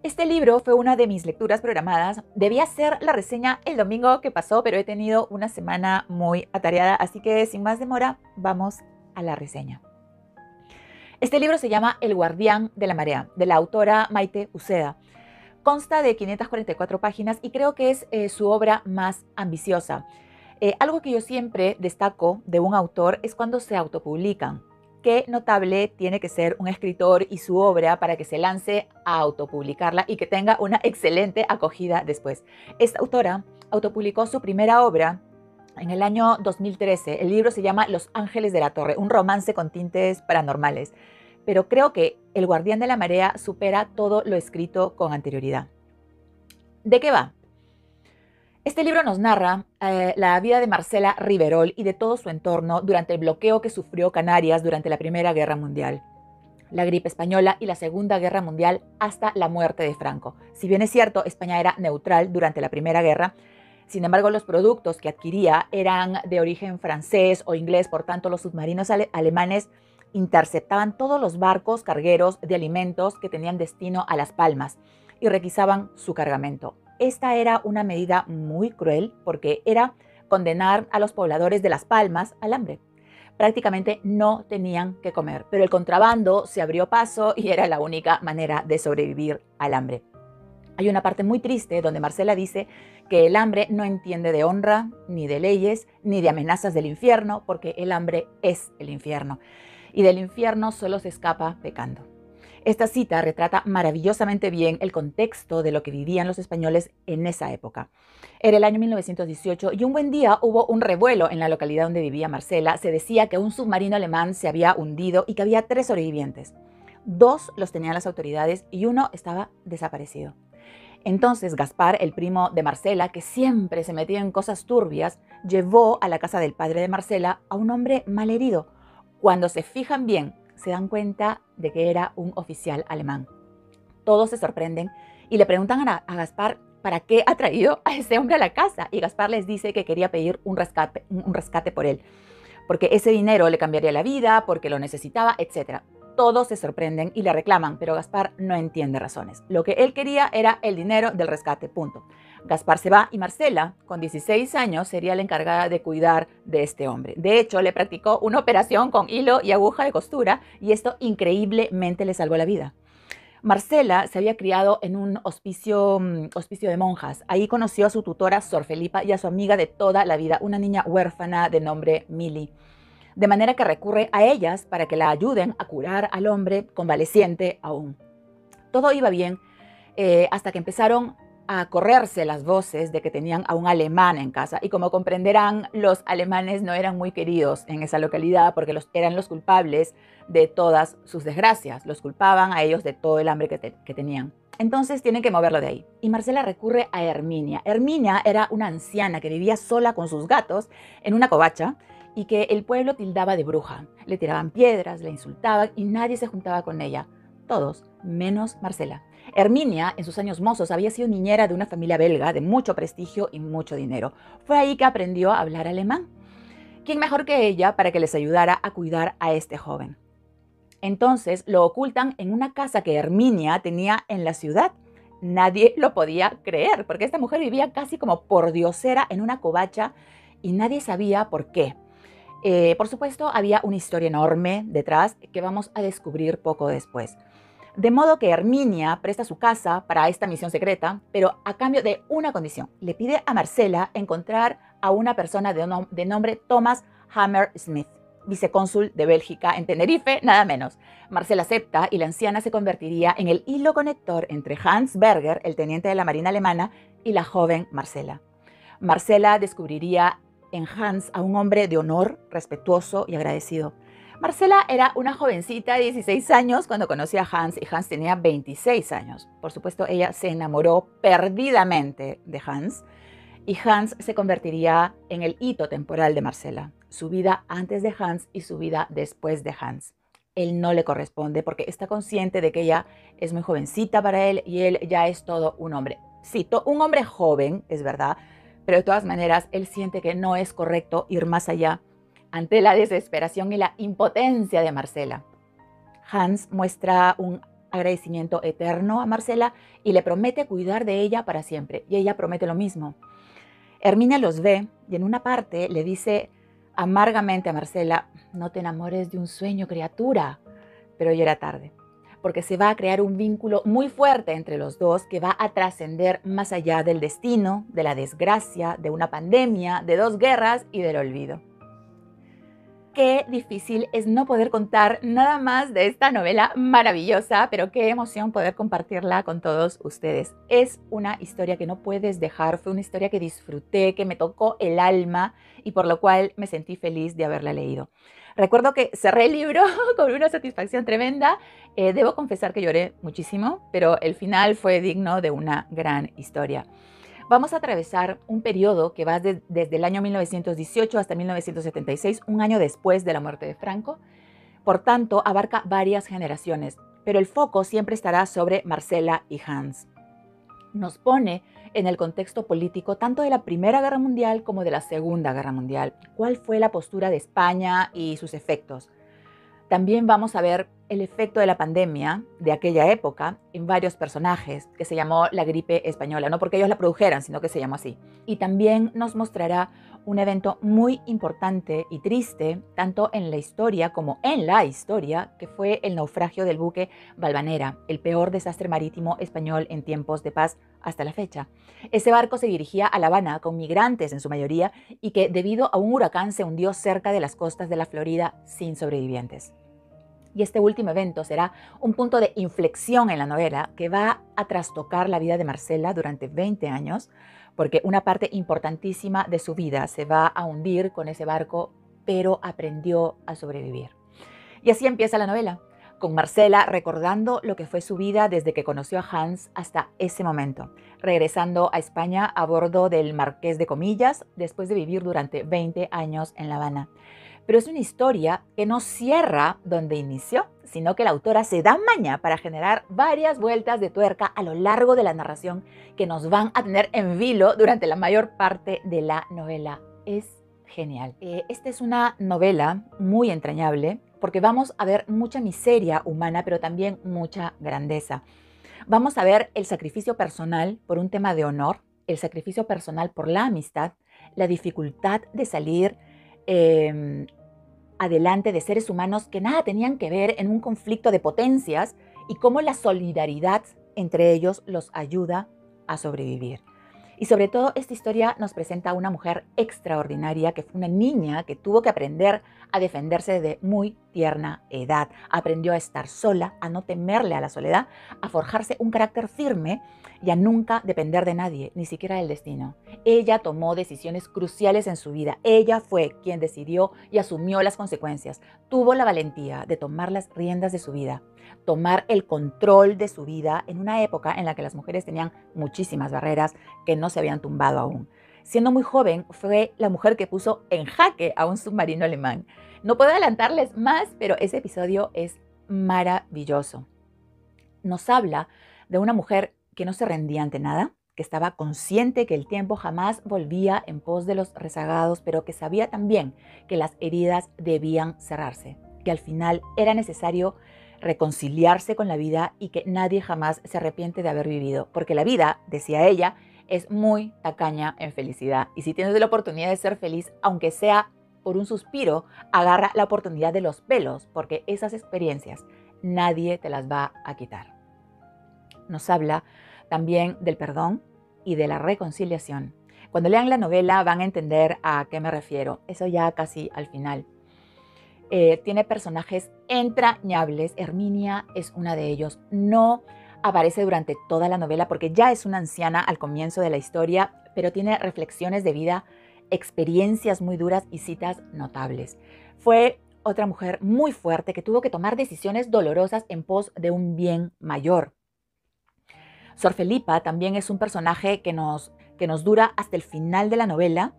Este libro fue una de mis lecturas programadas. Debía hacer la reseña el domingo que pasó, pero he tenido una semana muy atareada, así que sin más demora, vamos a la reseña. Este libro se llama El guardián de la marea, de la autora Maite Uceda. Consta de 544 páginas y creo que es su obra más ambiciosa. Algo que yo siempre destaco de un autor es cuando se autopublican. Qué notable tiene que ser un escritor y su obra para que se lance a autopublicarla y que tenga una excelente acogida después. Esta autora autopublicó su primera obra en el año 2013. El libro se llama Los Ángeles de la Torre, un romance con tintes paranormales. Pero creo que El guardián de la marea supera todo lo escrito con anterioridad. ¿De qué va? Este libro nos narra la vida de Marcela Riverol y de todo su entorno durante el bloqueo que sufrió Canarias durante la Primera Guerra Mundial, la gripe española y la Segunda Guerra Mundial hasta la muerte de Franco. Si bien es cierto, España era neutral durante la Primera Guerra, sin embargo los productos que adquiría eran de origen francés o inglés, por tanto los submarinos alemanes interceptaban todos los barcos cargueros de alimentos que tenían destino a Las Palmas y requisaban su cargamento. Esta era una medida muy cruel porque era condenar a los pobladores de Las Palmas al hambre. Prácticamente no tenían que comer, pero el contrabando se abrió paso y era la única manera de sobrevivir al hambre. Hay una parte muy triste donde Marcela dice que el hambre no entiende de honra, ni de leyes, ni de amenazas del infierno, porque el hambre es el infierno. Y del infierno solo se escapa pecando. Esta cita retrata maravillosamente bien el contexto de lo que vivían los españoles en esa época. Era el año 1918 y un buen día hubo un revuelo en la localidad donde vivía Marcela. Se decía que un submarino alemán se había hundido y que había 3 sobrevivientes. 2 los tenían las autoridades y 1 estaba desaparecido. Entonces Gaspar, el primo de Marcela, que siempre se metía en cosas turbias, llevó a la casa del padre de Marcela a un hombre malherido. Cuando se fijan bien, se dan cuenta de que era un oficial alemán. Todos se sorprenden y le preguntan a Gaspar para qué ha traído a ese hombre a la casa. Y Gaspar les dice que quería pedir un rescate por él, porque ese dinero le cambiaría la vida, porque lo necesitaba, etc. Todos se sorprenden y le reclaman, pero Gaspar no entiende razones. Lo que él quería era el dinero del rescate, punto. Gaspar se va y Marcela, con 16 años, sería la encargada de cuidar de este hombre. De hecho, le practicó una operación con hilo y aguja de costura y esto increíblemente le salvó la vida. Marcela se había criado en un hospicio de monjas. Ahí conoció a su tutora Sor Felipa y a su amiga de toda la vida, una niña huérfana de nombre Mili. De manera que recurre a ellas para que la ayuden a curar al hombre convaleciente aún. Todo iba bien hasta que empezaron a correrse las voces de que tenían a un alemán en casa. Y como comprenderán, los alemanes no eran muy queridos en esa localidad porque eran los culpables de todas sus desgracias. Los culpaban a ellos de todo el hambre que tenían. Entonces tienen que moverlo de ahí. Y Marcela recurre a Herminia. Herminia era una anciana que vivía sola con sus gatos en una covacha y que el pueblo tildaba de bruja. Le tiraban piedras, la insultaban y nadie se juntaba con ella. Todos, menos Marcela. Herminia, en sus años mozos, había sido niñera de una familia belga de mucho prestigio y mucho dinero. Fue ahí que aprendió a hablar alemán. ¿Quién mejor que ella para que les ayudara a cuidar a este joven? Entonces lo ocultan en una casa que Herminia tenía en la ciudad. Nadie lo podía creer, porque esta mujer vivía casi como pordiosera en una covacha y nadie sabía por qué. Por supuesto, había una historia enorme detrás que vamos a descubrir poco después. De modo que Herminia presta su casa para esta misión secreta, pero a cambio de una condición. Le pide a Marcela encontrar a una persona de nombre Thomas Hammersmith, vicecónsul de Bélgica en Tenerife, nada menos. Marcela acepta y la anciana se convertiría en el hilo conector entre Hans Berger, el teniente de la Marina alemana, y la joven Marcela. Marcela descubriría en Hans a un hombre de honor, respetuoso y agradecido. Marcela era una jovencita de 16 años cuando conoció a Hans y Hans tenía 26 años. Por supuesto, ella se enamoró perdidamente de Hans y Hans se convertiría en el hito temporal de Marcela, su vida antes de Hans y su vida después de Hans. Él no le corresponde porque está consciente de que ella es muy jovencita para él y él ya es todo un hombre. Sí, un hombre joven, es verdad, pero de todas maneras él siente que no es correcto ir más allá ante la desesperación y la impotencia de Marcela. Hans muestra un agradecimiento eterno a Marcela y le promete cuidar de ella para siempre. Y ella promete lo mismo. Herminia los ve y en una parte le dice amargamente a Marcela: no te enamores de un sueño, criatura. Pero ya era tarde, porque se va a crear un vínculo muy fuerte entre los dos que va a trascender más allá del destino, de la desgracia, de una pandemia, de 2 guerras y del olvido. Qué difícil es no poder contar nada más de esta novela maravillosa, pero qué emoción poder compartirla con todos ustedes. Es una historia que no puedes dejar, fue una historia que disfruté, que me tocó el alma y por lo cual me sentí feliz de haberla leído. Recuerdo que cerré el libro con una satisfacción tremenda. Debo confesar que lloré muchísimo, pero el final fue digno de una gran historia. Vamos a atravesar un periodo que va desde el año 1918 hasta 1976, un año después de la muerte de Franco. Por tanto, abarca varias generaciones, pero el foco siempre estará sobre Marcela y Hans. Nos pone en el contexto político tanto de la Primera Guerra Mundial como de la Segunda Guerra Mundial. ¿Cuál fue la postura de España y sus efectos? También vamos a ver el efecto de la pandemia de aquella época en varios personajes, que se llamó la gripe española, no porque ellos la produjeran, sino que se llamó así. Y también nos mostrará un evento muy importante y triste, tanto en la historia como en la historia, que fue el naufragio del buque Valvanera, el peor desastre marítimo español en tiempos de paz hasta la fecha. Ese barco se dirigía a La Habana con migrantes en su mayoría y que debido a un huracán se hundió cerca de las costas de la Florida sin sobrevivientes. Y este último evento será un punto de inflexión en la novela que va a trastocar la vida de Marcela durante 20 años, porque una parte importantísima de su vida se va a hundir con ese barco, pero aprendió a sobrevivir. Y así empieza la novela, con Marcela recordando lo que fue su vida desde que conoció a Hans hasta ese momento, regresando a España a bordo del Marqués de Comillas, después de vivir durante 20 años en La Habana. Pero es una historia que no cierra donde inició, sino que la autora se da maña para generar varias vueltas de tuerca a lo largo de la narración que nos van a tener en vilo durante la mayor parte de la novela. Es genial. Esta es una novela muy entrañable porque vamos a ver mucha miseria humana, pero también mucha grandeza. Vamos a ver el sacrificio personal por un tema de honor, el sacrificio personal por la amistad, la dificultad de salir adelante de seres humanos que nada tenían que ver en un conflicto de potencias y cómo la solidaridad entre ellos los ayuda a sobrevivir. Y sobre todo esta historia nos presenta a una mujer extraordinaria que fue una niña que tuvo que aprender a defenderse desde muy tierna edad. Aprendió a estar sola, a no temerle a la soledad, a forjarse un carácter firme y a nunca depender de nadie, ni siquiera del destino. Ella tomó decisiones cruciales en su vida. Ella fue quien decidió y asumió las consecuencias. Tuvo la valentía de tomar las riendas de su vida, tomar el control de su vida en una época en la que las mujeres tenían muchísimas barreras que no se habían tumbado aún. Siendo muy joven, fue la mujer que puso en jaque a un submarino alemán. No puedo adelantarles más, pero ese episodio es maravilloso. Nos habla de una mujer que no se rendía ante nada, que estaba consciente que el tiempo jamás volvía en pos de los rezagados, pero que sabía también que las heridas debían cerrarse, que al final era necesario reconciliarse con la vida y que nadie jamás se arrepiente de haber vivido, porque la vida, decía ella, es muy tacaña en felicidad. Y si tienes la oportunidad de ser feliz, aunque sea por un suspiro, agarra la oportunidad de los pelos, porque esas experiencias nadie te las va a quitar. Nos habla también del perdón y de la reconciliación. Cuando lean la novela van a entender a qué me refiero. Eso ya casi al final. Tiene personajes entrañables. Herminia es una de ellos. No aparece durante toda la novela porque ya es una anciana al comienzo de la historia, pero tiene reflexiones de vida, experiencias muy duras y citas notables. Fue otra mujer muy fuerte que tuvo que tomar decisiones dolorosas en pos de un bien mayor. Sor Felipa también es un personaje que nos dura hasta el final de la novela.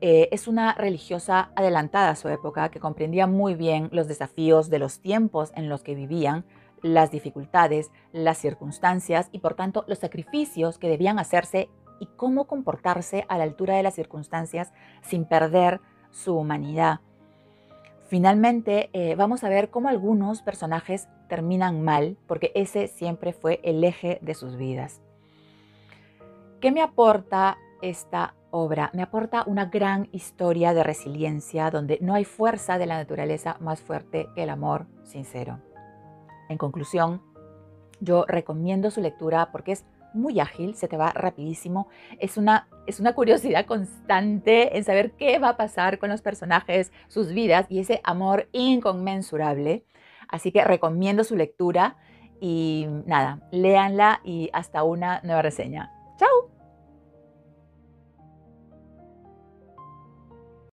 Es una religiosa adelantada a su época que comprendía muy bien los desafíos de los tiempos en los que vivían, las dificultades, las circunstancias y por tanto los sacrificios que debían hacerse y cómo comportarse a la altura de las circunstancias sin perder su humanidad. Finalmente, vamos a ver cómo algunos personajes terminan mal, porque ese siempre fue el eje de sus vidas. ¿Qué me aporta esta obra? Me aporta una gran historia de resiliencia donde no hay fuerza de la naturaleza más fuerte que el amor sincero. En conclusión, yo recomiendo su lectura porque es muy ágil, se te va rapidísimo. Es una curiosidad constante en saber qué va a pasar con los personajes, sus vidas y ese amor inconmensurable. Así que recomiendo su lectura y nada, léanla y hasta una nueva reseña.